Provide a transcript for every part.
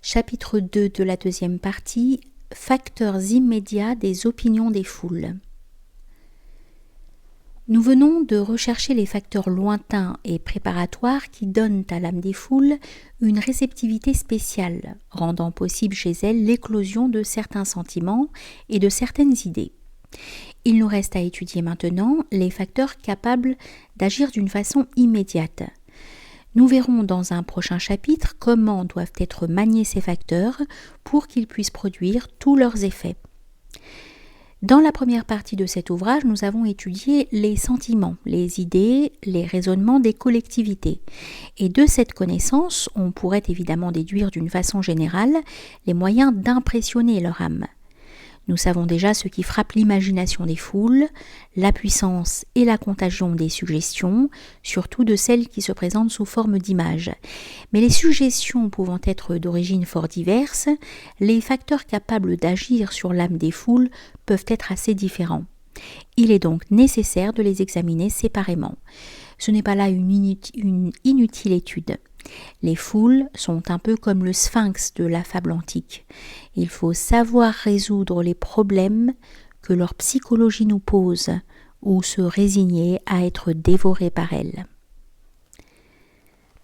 Chapitre 2 de la deuxième partie, facteurs immédiats des opinions des foules. Nous venons de rechercher les facteurs lointains et préparatoires qui donnent à l'âme des foules une réceptivité spéciale, rendant possible chez elles l'éclosion de certains sentiments et de certaines idées. Il nous reste à étudier maintenant les facteurs capables d'agir d'une façon immédiate. Nous verrons dans un prochain chapitre comment doivent être maniés ces facteurs pour qu'ils puissent produire tous leurs effets. Dans la première partie de cet ouvrage, nous avons étudié les sentiments, les idées, les raisonnements des collectivités. Et de cette connaissance, on pourrait évidemment déduire d'une façon générale les moyens d'impressionner leur âme. Nous savons déjà ce qui frappe l'imagination des foules, la puissance et la contagion des suggestions, surtout de celles qui se présentent sous forme d'images. Mais les suggestions pouvant être d'origine fort diverse, les facteurs capables d'agir sur l'âme des foules peuvent être assez différents. Il est donc nécessaire de les examiner séparément. Ce n'est pas là une inutile étude. Les foules sont un peu comme le sphinx de la fable antique. Il faut savoir résoudre les problèmes que leur psychologie nous pose ou se résigner à être dévoré par elle.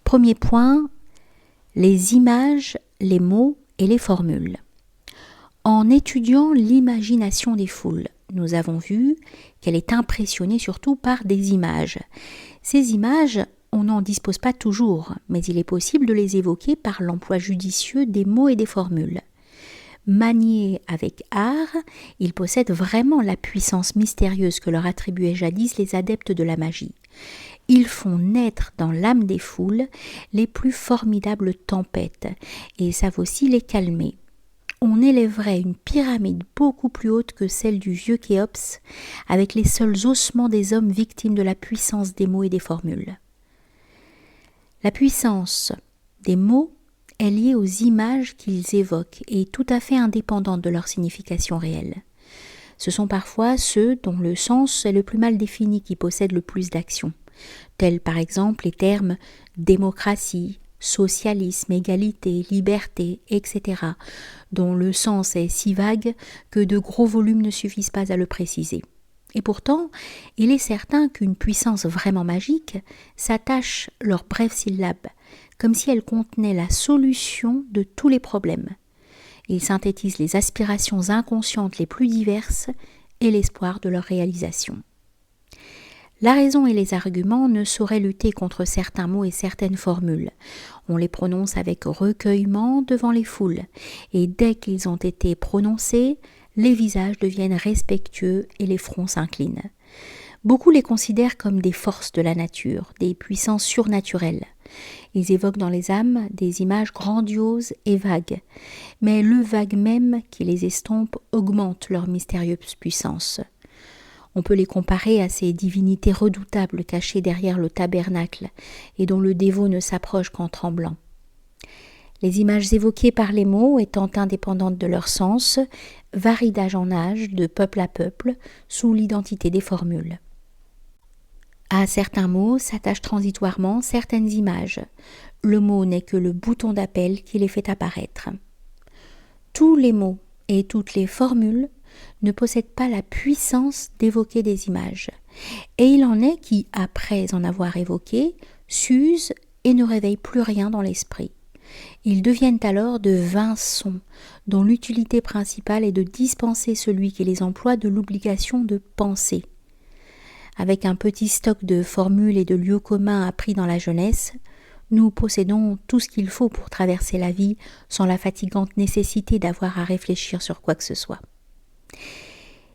Premier point, les images, les mots et les formules. En étudiant l'imagination des foules, nous avons vu qu'elle est impressionnée surtout par des images. Ces images, on n'en dispose pas toujours, mais il est possible de les évoquer par l'emploi judicieux des mots et des formules. Maniés avec art, ils possèdent vraiment la puissance mystérieuse que leur attribuaient jadis les adeptes de la magie. Ils font naître dans l'âme des foules les plus formidables tempêtes et savent aussi les calmer. On élèverait une pyramide beaucoup plus haute que celle du vieux Khéops, avec les seuls ossements des hommes victimes de la puissance des mots et des formules. La puissance des mots est liée aux images qu'ils évoquent et tout à fait indépendante de leur signification réelle. Ce sont parfois ceux dont le sens est le plus mal défini qui possèdent le plus d'action, tels par exemple les termes démocratie, socialisme, égalité, liberté, etc., dont le sens est si vague que de gros volumes ne suffisent pas à le préciser. Et pourtant, il est certain qu'une puissance vraiment magique s'attache leurs brèves syllabes, comme si elles contenaient la solution de tous les problèmes. Ils synthétisent les aspirations inconscientes les plus diverses et l'espoir de leur réalisation. La raison et les arguments ne sauraient lutter contre certains mots et certaines formules. On les prononce avec recueillement devant les foules, et dès qu'ils ont été prononcés, les visages deviennent respectueux et les fronts s'inclinent. Beaucoup les considèrent comme des forces de la nature, des puissances surnaturelles. Ils évoquent dans les âmes des images grandioses et vagues, mais le vague même qui les estompe augmente leur mystérieuse puissance. On peut les comparer à ces divinités redoutables cachées derrière le tabernacle et dont le dévot ne s'approche qu'en tremblant. Les images évoquées par les mots, étant indépendantes de leur sens, varient d'âge en âge, de peuple à peuple, sous l'identité des formules. À certains mots s'attachent transitoirement certaines images. Le mot n'est que le bouton d'appel qui les fait apparaître. Tous les mots et toutes les formules ne possèdent pas la puissance d'évoquer des images. Et il en est qui, après en avoir évoqué, s'usent et ne réveillent plus rien dans l'esprit. Ils deviennent alors de vains sons, dont l'utilité principale est de dispenser celui qui les emploie de l'obligation de penser. Avec un petit stock de formules et de lieux communs appris dans la jeunesse, nous possédons tout ce qu'il faut pour traverser la vie sans la fatigante nécessité d'avoir à réfléchir sur quoi que ce soit.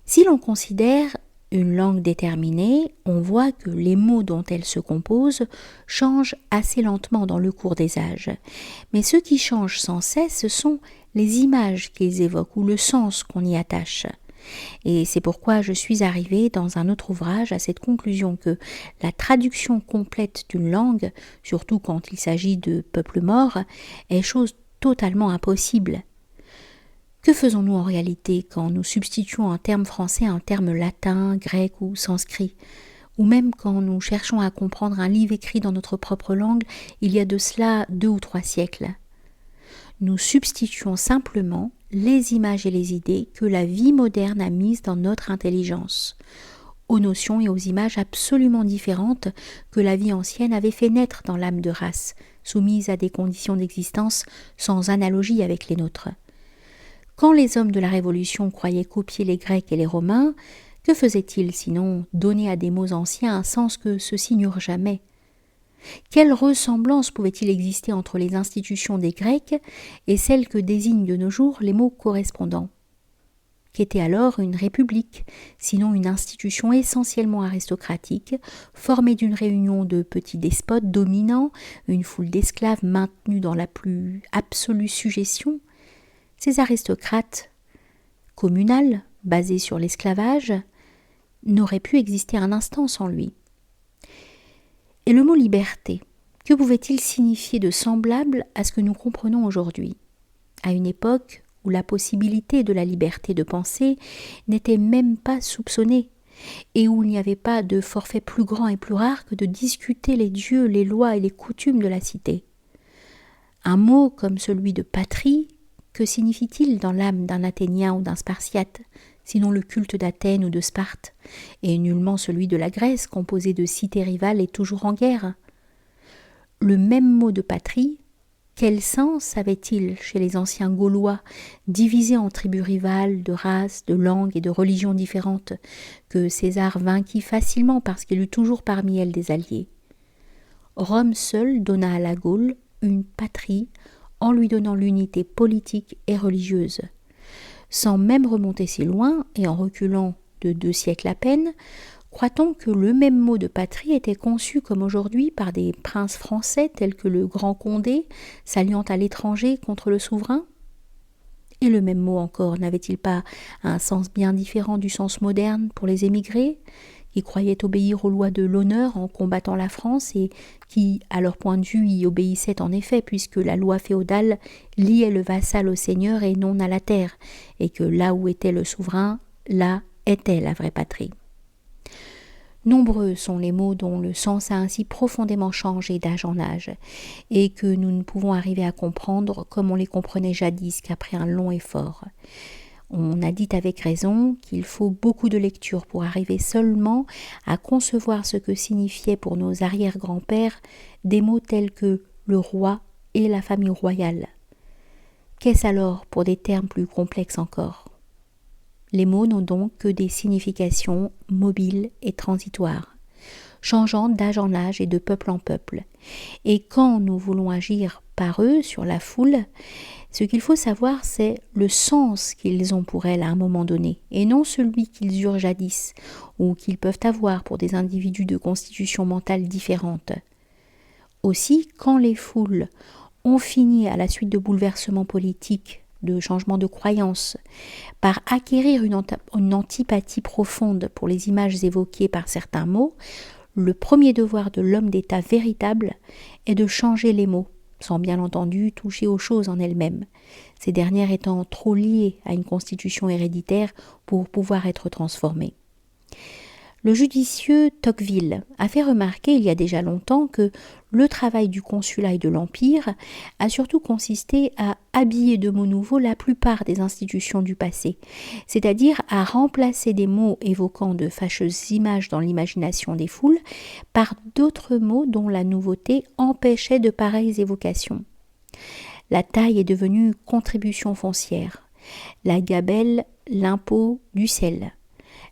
Si l'on considère une langue déterminée, on voit que les mots dont elle se compose changent assez lentement dans le cours des âges. Mais ce qui change sans cesse, ce sont les images qu'ils évoquent ou le sens qu'on y attache. Et c'est pourquoi je suis arrivée dans un autre ouvrage à cette conclusion que la traduction complète d'une langue, surtout quand il s'agit de peuples morts, est chose totalement impossible. Que faisons-nous en réalité quand nous substituons un terme français à un terme latin, grec ou sanskrit ? Ou même quand nous cherchons à comprendre un livre écrit dans notre propre langue il y a de cela 2 ou 3 siècles ? Nous substituons simplement les images et les idées que la vie moderne a mises dans notre intelligence, aux notions et aux images absolument différentes que la vie ancienne avait fait naître dans l'âme de race, soumise à des conditions d'existence sans analogie avec les nôtres. Quand les hommes de la Révolution croyaient copier les Grecs et les Romains, que faisaient-ils sinon donner à des mots anciens un sens que ceux-ci n'eurent jamais ? Quelle ressemblance pouvait-il exister entre les institutions des Grecs et celles que désignent de nos jours les mots correspondants ? Qu'était alors une république, sinon une institution essentiellement aristocratique, formée d'une réunion de petits despotes dominants, une foule d'esclaves maintenus dans la plus absolue sujétion ? Ces aristocrates communales, basés sur l'esclavage, n'auraient pu exister un instant sans lui. Et le mot liberté, que pouvait-il signifier de semblable à ce que nous comprenons aujourd'hui ? À une époque où la possibilité de la liberté de penser n'était même pas soupçonnée, et où il n'y avait pas de forfait plus grand et plus rare que de discuter les dieux, les lois et les coutumes de la cité. Un mot comme celui de patrie, que signifie-t-il dans l'âme d'un Athénien ou d'un Spartiate, sinon le culte d'Athènes ou de Sparte, et nullement celui de la Grèce, composée de cités rivales et toujours en guerre ? Le même mot de patrie, quel sens avait-il chez les anciens Gaulois, divisés en tribus rivales, de races, de langues et de religions différentes, que César vainquit facilement parce qu'il eut toujours parmi elles des alliés ? Rome seule donna à la Gaule une patrie en lui donnant l'unité politique et religieuse. Sans même remonter si loin, et en reculant de 2 siècles à peine, croit-on que le même mot de patrie était conçu comme aujourd'hui par des princes français tels que le Grand Condé, s'alliant à l'étranger contre le souverain ? Et le même mot encore n'avait-il pas un sens bien différent du sens moderne pour les émigrés, qui croyaient obéir aux lois de l'honneur en combattant la France et qui, à leur point de vue, y obéissaient en effet, puisque la loi féodale liait le vassal au seigneur et non à la terre, et que là où était le souverain, là était la vraie patrie. Nombreux sont les mots dont le sens a ainsi profondément changé d'âge en âge, et que nous ne pouvons arriver à comprendre comme on les comprenait jadis qu'après un long effort. On a dit avec raison qu'il faut beaucoup de lecture pour arriver seulement à concevoir ce que signifiaient pour nos arrière-grands-pères des mots tels que le roi et la famille royale. Qu'est-ce alors pour des termes plus complexes encore ? Les mots n'ont donc que des significations mobiles et transitoires, changeant d'âge en âge et de peuple en peuple. Et quand nous voulons agir par eux sur la foule, ce qu'il faut savoir, c'est le sens qu'ils ont pour elle à un moment donné, et non celui qu'ils eurent jadis, ou qu'ils peuvent avoir pour des individus de constitution mentale différente. Aussi, quand les foules ont fini, à la suite de bouleversements politiques, de changements de croyances, par acquérir une antipathie profonde pour les images évoquées par certains mots, le premier devoir de l'homme d'État véritable est de changer les mots, sans bien entendu toucher aux choses en elles-mêmes, ces dernières étant trop liées à une constitution héréditaire pour pouvoir être transformées. Le judicieux Tocqueville a fait remarquer il y a déjà longtemps que le travail du consulat et de l'Empire a surtout consisté à habiller de mots nouveaux la plupart des institutions du passé, c'est-à-dire à remplacer des mots évoquant de fâcheuses images dans l'imagination des foules par d'autres mots dont la nouveauté empêchait de pareilles évocations. La taille est devenue contribution foncière, la gabelle l'impôt du sel.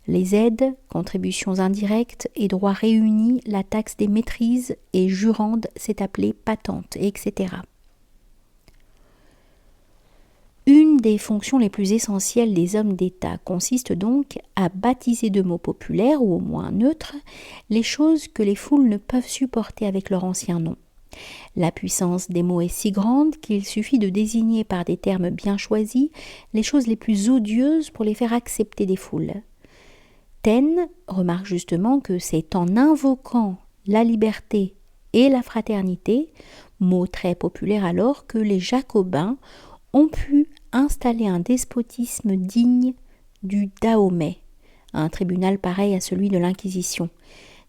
Les aides, contributions indirectes et droits réunis, la taxe des maîtrises et jurande s'est appelée patente, etc. Une des fonctions les plus essentielles des hommes d'État consiste donc à baptiser de mots populaires ou au moins neutres les choses que les foules ne peuvent supporter avec leur ancien nom. La puissance des mots est si grande qu'il suffit de désigner par des termes bien choisis les choses les plus odieuses pour les faire accepter des foules. Taine remarque justement que c'est en invoquant la liberté et la fraternité, mots très populaires alors, que les Jacobins ont pu installer un despotisme digne du Dahomey, un tribunal pareil à celui de l'Inquisition,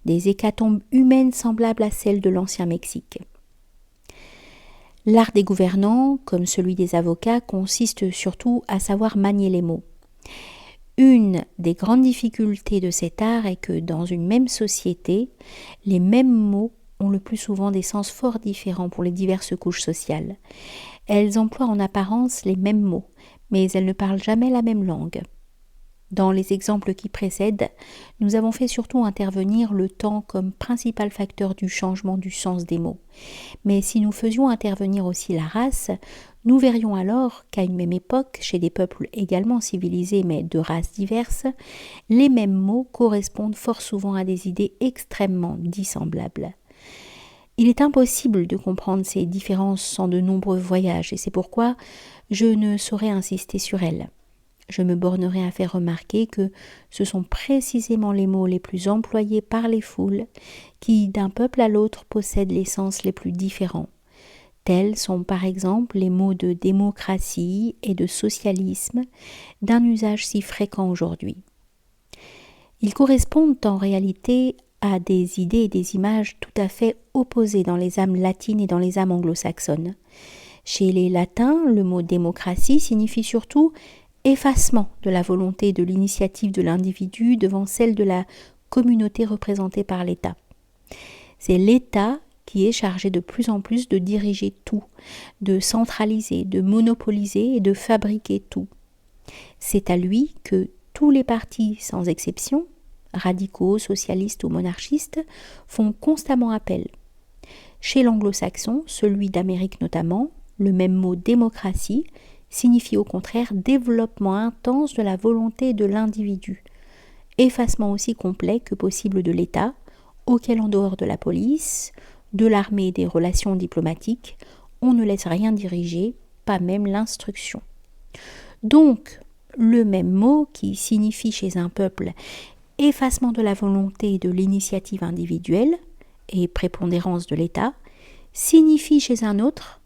des hécatombes humaines semblables à celles de l'Ancien Mexique. L'art des gouvernants, comme celui des avocats, consiste surtout à savoir manier les mots. Une des grandes difficultés de cet art est que dans une même société, les mêmes mots ont le plus souvent des sens fort différents pour les diverses couches sociales. Elles emploient en apparence les mêmes mots, mais elles ne parlent jamais la même langue. Dans les exemples qui précèdent, nous avons fait surtout intervenir le temps comme principal facteur du changement du sens des mots. Mais si nous faisions intervenir aussi la race, nous verrions alors qu'à une même époque, chez des peuples également civilisés mais de races diverses, les mêmes mots correspondent fort souvent à des idées extrêmement dissemblables. Il est impossible de comprendre ces différences sans de nombreux voyages et c'est pourquoi je ne saurais insister sur elles. Je me bornerai à faire remarquer que ce sont précisément les mots les plus employés par les foules qui, d'un peuple à l'autre, possèdent les sens les plus différents. Tels sont par exemple les mots de démocratie et de socialisme, d'un usage si fréquent aujourd'hui. Ils correspondent en réalité à des idées et des images tout à fait opposées dans les âmes latines et dans les âmes anglo-saxonnes. Chez les latins, le mot démocratie signifie surtout effacement de la volonté et de l'initiative de l'individu devant celle de la communauté représentée par l'État. C'est l'État qui est chargé de plus en plus de diriger tout, de centraliser, de monopoliser et de fabriquer tout. C'est à lui que tous les partis, sans exception, radicaux, socialistes ou monarchistes, font constamment appel. Chez l'anglo-saxon, celui d'Amérique notamment, le même mot démocratie signifie au contraire développement intense de la volonté de l'individu, effacement aussi complet que possible de l'État, auquel en dehors de la police, de l'armée et des relations diplomatiques, on ne laisse rien diriger, pas même l'instruction. Donc, le même mot qui signifie chez un peuple effacement de la volonté et de l'initiative individuelle et prépondérance de l'État, signifie chez un autre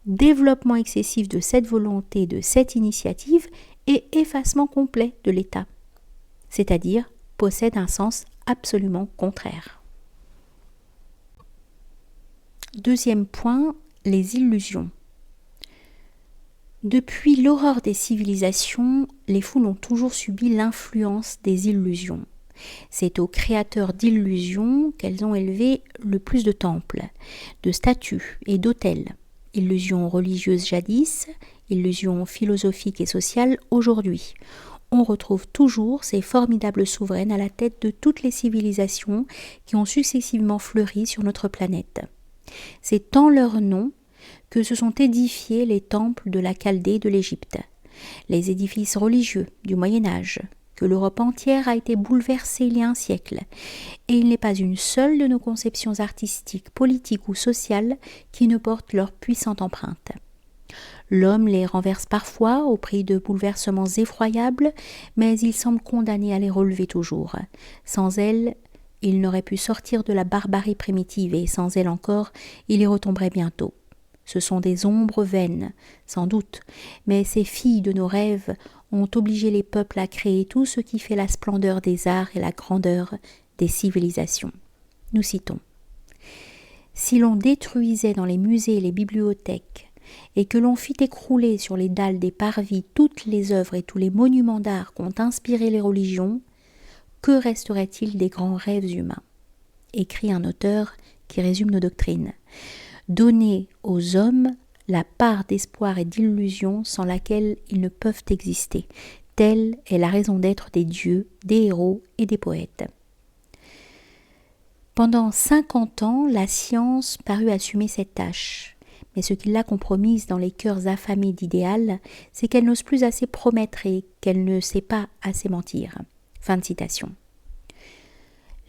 développement excessif de cette volonté, de cette initiative et effacement complet de l'État, c'est-à-dire possède un sens absolument contraire. Deuxième point, les illusions. Depuis l'aurore des civilisations, les foules ont toujours subi l'influence des illusions. C'est aux créateurs d'illusions qu'elles ont élevé le plus de temples, de statues et d'autels. Illusions religieuses jadis, illusions philosophiques et sociales aujourd'hui. On retrouve toujours ces formidables souveraines à la tête de toutes les civilisations qui ont successivement fleuri sur notre planète. C'est en leur nom que se sont édifiés les temples de la Chaldée et de l'Égypte, les édifices religieux du Moyen-Âge, que l'Europe entière a été bouleversée il y a un siècle, et il n'est pas une seule de nos conceptions artistiques, politiques ou sociales qui ne porte leur puissante empreinte. L'homme les renverse parfois au prix de bouleversements effroyables, mais il semble condamné à les relever toujours. Sans elles, il n'aurait pu sortir de la barbarie primitive, et sans elles encore, il y retomberait bientôt. Ce sont des ombres vaines, sans doute, mais ces filles de nos rêves ont obligé les peuples à créer tout ce qui fait la splendeur des arts et la grandeur des civilisations. Nous citons : si l'on détruisait dans les musées et les bibliothèques, et que l'on fit écrouler sur les dalles des parvis toutes les œuvres et tous les monuments d'art qu'ont inspiré les religions, que resterait-il des grands rêves humains ? Écrit un auteur qui résume nos doctrines. Donner aux hommes la part d'espoir et d'illusion sans laquelle ils ne peuvent exister. Telle est la raison d'être des dieux, des héros et des poètes. Pendant 50 ans, la science parut assumer cette tâche. Mais ce qui l'a compromise dans les cœurs affamés d'idéal, c'est qu'elle n'ose plus assez promettre et qu'elle ne sait pas assez mentir. Fin de citation.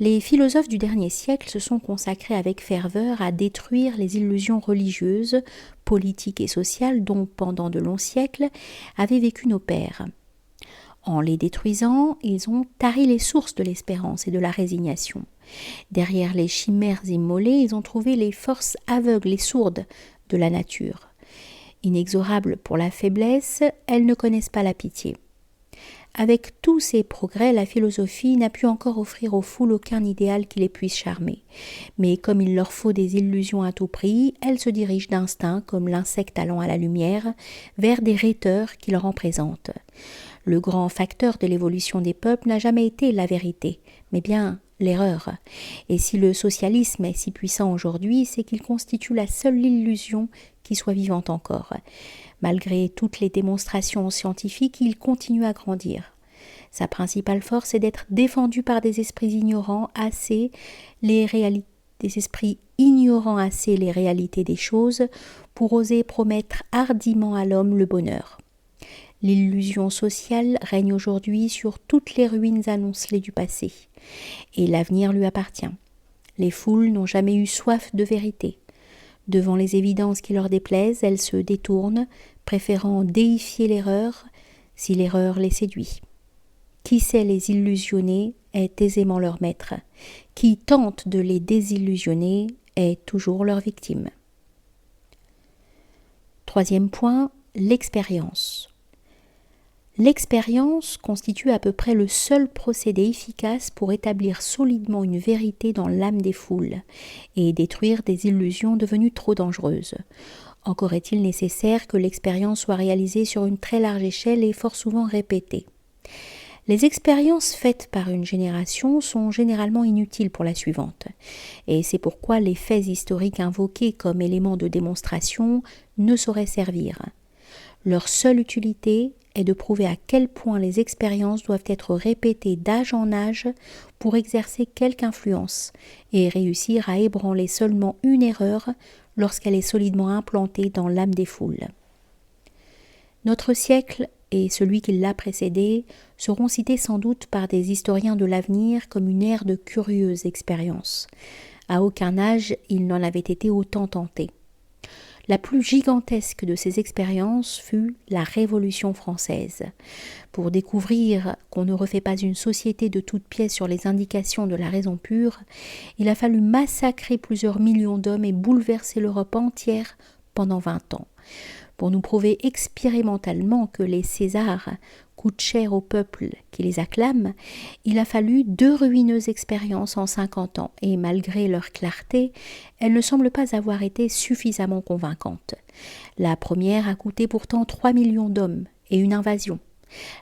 Les philosophes du dernier siècle se sont consacrés avec ferveur à détruire les illusions religieuses, politiques et sociales dont, pendant de longs siècles, avaient vécu nos pères. En les détruisant, ils ont tari les sources de l'espérance et de la résignation. Derrière les chimères immolées, ils ont trouvé les forces aveugles et sourdes de la nature. Inexorables pour la faiblesse, elles ne connaissent pas la pitié. Avec tous ces progrès, la philosophie n'a pu encore offrir aux foules aucun idéal qui les puisse charmer. Mais comme il leur faut des illusions à tout prix, elles se dirigent d'instinct, comme l'insecte allant à la lumière, vers des rhéteurs qui leur en présentent. Le grand facteur de l'évolution des peuples n'a jamais été la vérité, mais bien l'erreur. Et si le socialisme est si puissant aujourd'hui, c'est qu'il constitue la seule illusion qui soit vivante encore. Malgré toutes les démonstrations scientifiques, il continue à grandir. Sa principale force est d'être défendu par des esprits ignorants assez les réalités des choses pour oser promettre hardiment à l'homme le bonheur. L'illusion sociale règne aujourd'hui sur toutes les ruines annoncelées du passé, et l'avenir lui appartient. Les foules n'ont jamais eu soif de vérité. Devant les évidences qui leur déplaisent, elles se détournent, préférant déifier l'erreur si l'erreur les séduit. Qui sait les illusionner est aisément leur maître. Qui tente de les désillusionner est toujours leur victime. Troisième point, l'expérience. L'expérience constitue à peu près le seul procédé efficace pour établir solidement une vérité dans l'âme des foules et détruire des illusions devenues trop dangereuses. Encore est-il nécessaire que l'expérience soit réalisée sur une très large échelle et fort souvent répétée. Les expériences faites par une génération sont généralement inutiles pour la suivante, et c'est pourquoi les faits historiques invoqués comme éléments de démonstration ne sauraient servir. Leur seule utilité est de prouver à quel point les expériences doivent être répétées d'âge en âge pour exercer quelque influence et réussir à ébranler seulement une erreur lorsqu'elle est solidement implantée dans l'âme des foules. Notre siècle et celui qui l'a précédé seront cités sans doute par des historiens de l'avenir comme une ère de curieuses expériences. À aucun âge il n'en avait été autant tenté. La plus gigantesque de ces expériences fut la Révolution française. Pour découvrir qu'on ne refait pas une société de toutes pièces sur les indications de la raison pure, il a fallu massacrer plusieurs millions d'hommes et bouleverser l'Europe entière pendant 20 ans. Pour nous prouver expérimentalement que les Césars coûtent cher au peuple qui les acclame, il a fallu 2 ruineuses expériences en 50 ans, et malgré leur clarté, elles ne semblent pas avoir été suffisamment convaincantes. La première a coûté pourtant 3 millions d'hommes et une invasion.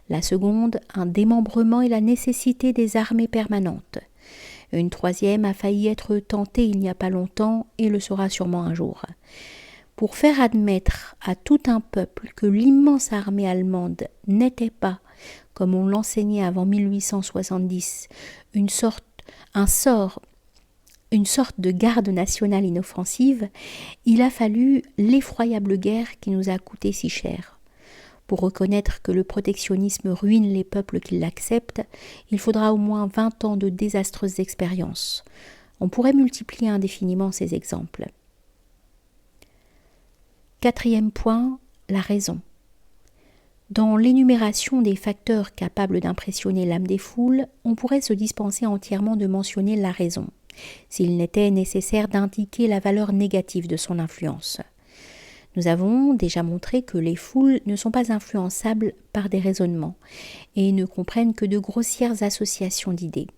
La seconde, un démembrement et la nécessité des armées permanentes. Une troisième a failli être tentée il n'y a pas longtemps et le sera sûrement un jour. Pour faire admettre à tout un peuple que l'immense armée allemande n'était pas, comme on l'enseignait avant 1870, une sorte de garde nationale inoffensive, il a fallu l'effroyable guerre qui nous a coûté si cher. Pour reconnaître que le protectionnisme ruine les peuples qui l'acceptent, il faudra au moins 20 ans de désastreuses expériences. On pourrait multiplier indéfiniment ces exemples. Quatrième point, la raison. Dans l'énumération des facteurs capables d'impressionner l'âme des foules, on pourrait se dispenser entièrement de mentionner la raison, s'il n'était nécessaire d'indiquer la valeur négative de son influence. Nous avons déjà montré que les foules ne sont pas influençables par des raisonnements et ne comprennent que de grossières associations d'idées.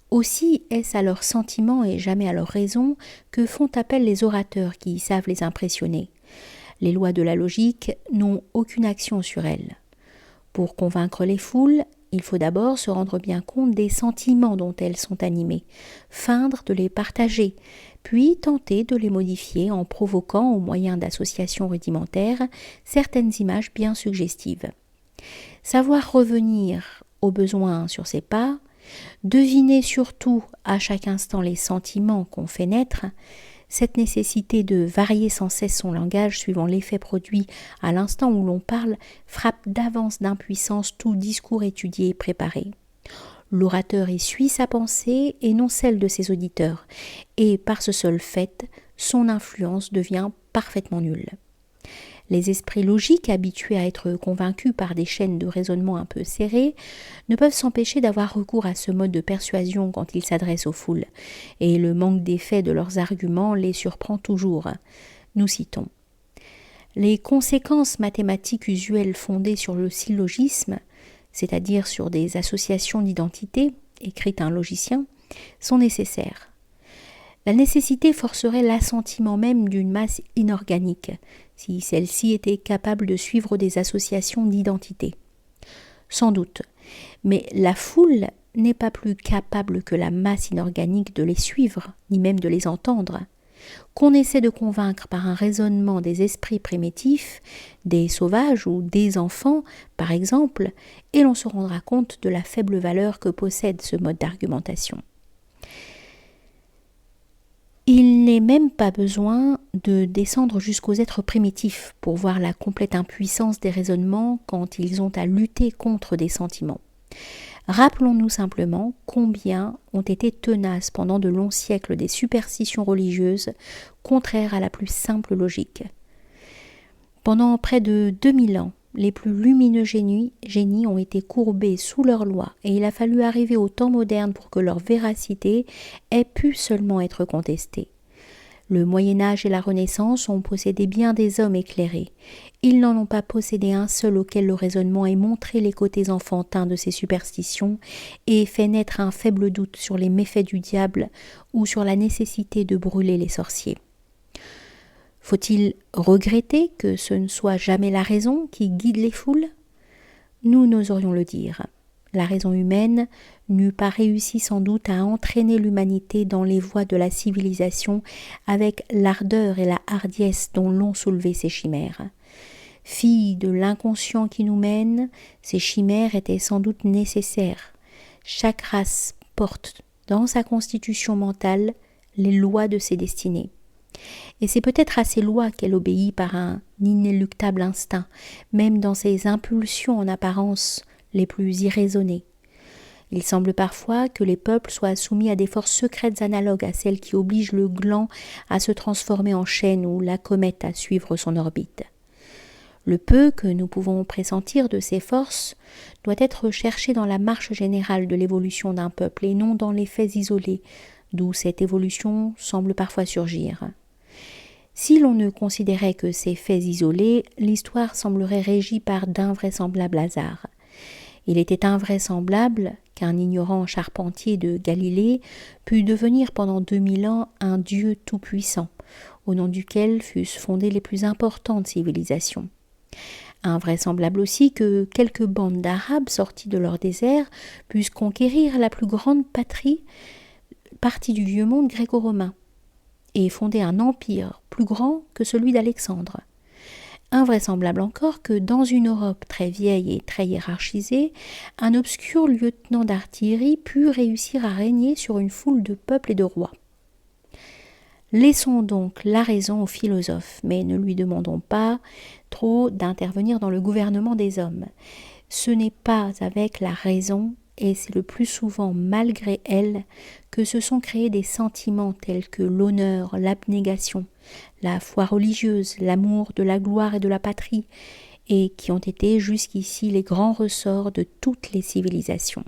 Aussi est-ce à leurs sentiments et jamais à leur raison que font appel les orateurs qui savent les impressionner. Les lois de la logique n'ont aucune action sur elles. Pour convaincre les foules, il faut d'abord se rendre bien compte des sentiments dont elles sont animées, feindre de les partager, puis tenter de les modifier en provoquant, au moyen d'associations rudimentaires, certaines images bien suggestives. Savoir revenir au besoin sur ses pas, deviner surtout à chaque instant les sentiments qu'on fait naître, cette nécessité de varier sans cesse son langage suivant l'effet produit à l'instant où l'on parle frappe d'avance d'impuissance tout discours étudié et préparé. L'orateur y suit sa pensée et non celle de ses auditeurs, et par ce seul fait, son influence devient parfaitement nulle. Les esprits logiques, habitués à être convaincus par des chaînes de raisonnement un peu serrées, ne peuvent s'empêcher d'avoir recours à ce mode de persuasion quand ils s'adressent aux foules, et le manque d'effet de leurs arguments les surprend toujours. Nous citons. Les conséquences mathématiques usuelles fondées sur le syllogisme, c'est-à-dire sur des associations d'identité, écrites à un logicien, sont nécessaires. La nécessité forcerait l'assentiment même d'une masse inorganique, si celle-ci était capable de suivre des associations d'identité. Sans doute, mais la foule n'est pas plus capable que la masse inorganique de les suivre, ni même de les entendre. Qu'on essaie de convaincre par un raisonnement des esprits primitifs, des sauvages ou des enfants, par exemple, et l'on se rendra compte de la faible valeur que possède ce mode d'argumentation. Il n'est même pas besoin de descendre jusqu'aux êtres primitifs pour voir la complète impuissance des raisonnements quand ils ont à lutter contre des sentiments. Rappelons-nous simplement combien ont été tenaces pendant de longs siècles des superstitions religieuses contraires à la plus simple logique. Pendant près de 2000 ans, les plus lumineux génies ont été courbés sous leurs lois et il a fallu arriver au temps moderne pour que leur véracité ait pu seulement être contestée. Le Moyen-Âge et la Renaissance ont possédé bien des hommes éclairés. Ils n'en ont pas possédé un seul auquel le raisonnement ait montré les côtés enfantins de ces superstitions et fait naître un faible doute sur les méfaits du diable ou sur la nécessité de brûler les sorciers. Faut-il regretter que ce ne soit jamais la raison qui guide les foules ? Nous n'oserions le dire. La raison humaine n'eût pas réussi sans doute à entraîner l'humanité dans les voies de la civilisation avec l'ardeur et la hardiesse dont l'ont soulevé ces chimères. Filles de l'inconscient qui nous mène, ces chimères étaient sans doute nécessaires. Chaque race porte dans sa constitution mentale les lois de ses destinées. Et c'est peut-être à ces lois qu'elle obéit par un inéluctable instinct, même dans ses impulsions en apparence les plus irraisonnées. Il semble parfois que les peuples soient soumis à des forces secrètes analogues à celles qui obligent le gland à se transformer en chaîne ou la comète à suivre son orbite. Le peu que nous pouvons pressentir de ces forces doit être cherché dans la marche générale de l'évolution d'un peuple et non dans les faits isolés, d'où cette évolution semble parfois surgir. Si l'on ne considérait que ces faits isolés, l'histoire semblerait régie par d'invraisemblables hasards. Il était invraisemblable qu'un ignorant charpentier de Galilée pût devenir pendant 2000 ans un dieu tout-puissant, au nom duquel fussent fondées les plus importantes civilisations. Invraisemblable aussi que quelques bandes d'Arabes sortis de leur désert puissent conquérir la plus grande partie du vieux monde gréco-romain et fonder un empire plus grand que celui d'Alexandre. Invraisemblable encore que dans une Europe très vieille et très hiérarchisée, un obscur lieutenant d'artillerie pût réussir à régner sur une foule de peuples et de rois. Laissons donc la raison aux philosophes, mais ne lui demandons pas trop d'intervenir dans le gouvernement des hommes. Ce n'est pas avec la raison, et c'est le plus souvent malgré elle, que se sont créés des sentiments tels que l'honneur, l'abnégation, la foi religieuse, l'amour de la gloire et de la patrie, et qui ont été jusqu'ici les grands ressorts de toutes les civilisations.